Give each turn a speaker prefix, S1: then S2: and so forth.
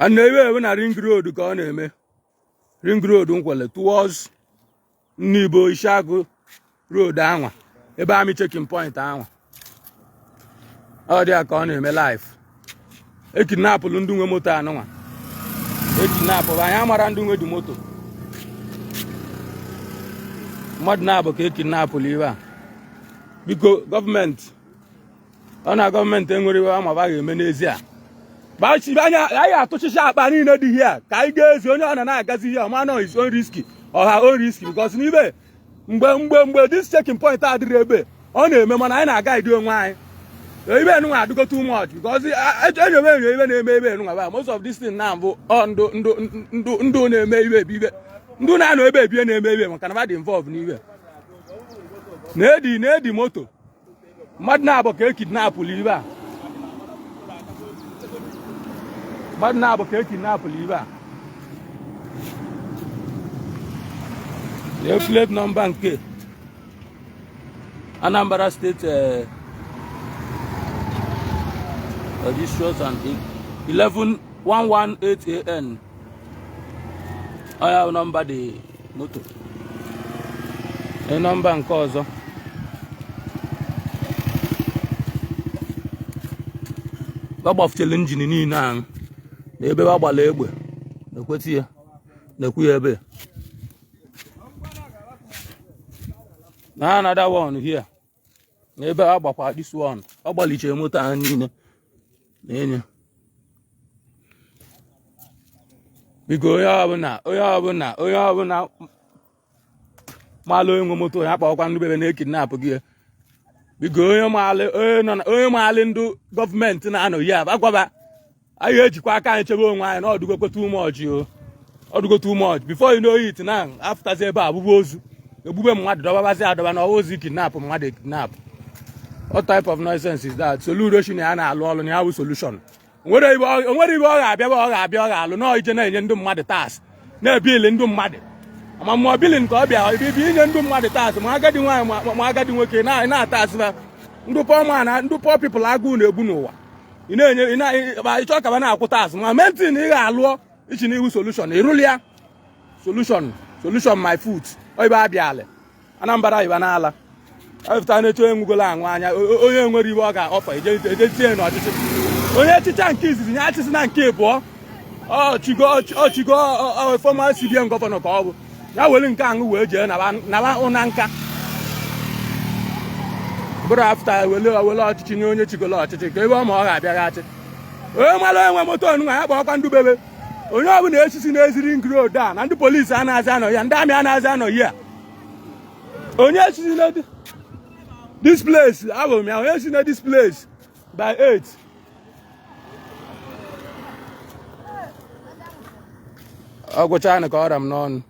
S1: And maybe na ring road ka ọ na-eme. Ring road nkwele towards Nibo Ishagu road anwa. Ebe ami checking point anwa. Ọ dị ka ọ na-eme life. E kidnap ndị nwe moto anwa. E kidnap anyị amara ndị nwe du moto. Mmadụ na-abụ ka e kidnap iwe a. Biko gọọmenti ọ na gọọmenti enwere iwe ama ba ga-eme n'ezie. Bachi anya anyị atụchicha akpa niile dị here ka anyị ga-ezi onye ọ na-agazi here ma no is own risky or her own risky because n'ibe mgbe this checking point adịrị ebe ọ na-eme mana anyị na-aga ide onwe anyị. Ibe enunwa adịgo too much because enyo ibe na-eme ebe enunwa ba most of this thing na bụ ndụ na-eme ibe ndụ na-anọ ebe ebie na-eme ibe maka na ba dị involved n'ibe na-edi moto mmadụ na-abụ ka e kidnapụlụ ibe a mmadụ na-abụ ka e kidnapụlụ ibe a the plate number nke Anambra State registration 11118 AN. I have number the motor. A number nke ọzọ. Gbaftere engine niile ahụ. Na ebe gbala egbe. Ekweti ya. Na-ekwu ya ebe. Na another one here. Na ebe agbakwa this one. Ọ gbaliche moto ahụ niile. Na-enye. Biko onye ọbụla malụ enwe moto ya kpọkwa ndị bebe na-ekidnap gị. Biko onye maali ndị gọọmenti na-anọ ya agwaba anyị ejikwa aka anyị chebe onwe anyị na ọdụgokwe too much o. Ọdụgo too much before you know it now after ebe abụbụ ozu egbube mmadụ dọbabazi adọba na ozi kidnap mmadụ kidnap. What type of nonsense is that? Solution ya na-alụ ọlụ na ya bụ solution. Onwere ibe ọ ga-abịa ọ ga-alụ na ije na-enye ndị mmadụ tax na-ebili ndị mmadụ ama mmụọ bilin ka ọ bịa ibe inye ndị mmadụ tax ma agadi nwaanyị ma agadi nwoke na-atasịba ndị pọọ na ndị pọọ pipụl agụụ na-egbu n'ụwa ị na-enye ịchọ ka ba na-akwụ tax ma mentin ị ga-alụọ ichi n'ihu solution ịrụli ya solution my foot oyibe abịala Anambra ibe n'ala ọfụta na-eche enwugola aṅụ anya onye nwere ibe ọ ga-ọfa ejezie n'ọchịchị onye echicha nke izizi ya achịsị na nke ịbụọ ọchigo former CBN gọvanọ ka ọ bụ ya were nke aṅụ wee jee naba ụna nka bụrụ afta wele ọchịchị nye onye chigolo ọchịchị ka ebe ọ ma ọ ga-abịaghachi onye mara enwe moto ọnụnwa ya kpọkwa ndị bebe onye ọbụla esisi na-eziri ngiri odo a na ndị polisi anaghịzi anọ ya ndị amị anaghịzi anọ ya onye esisi na this place abụ m ya onye si na this place by 8 ọ gwụcha ka ọ ra m n'ọnụ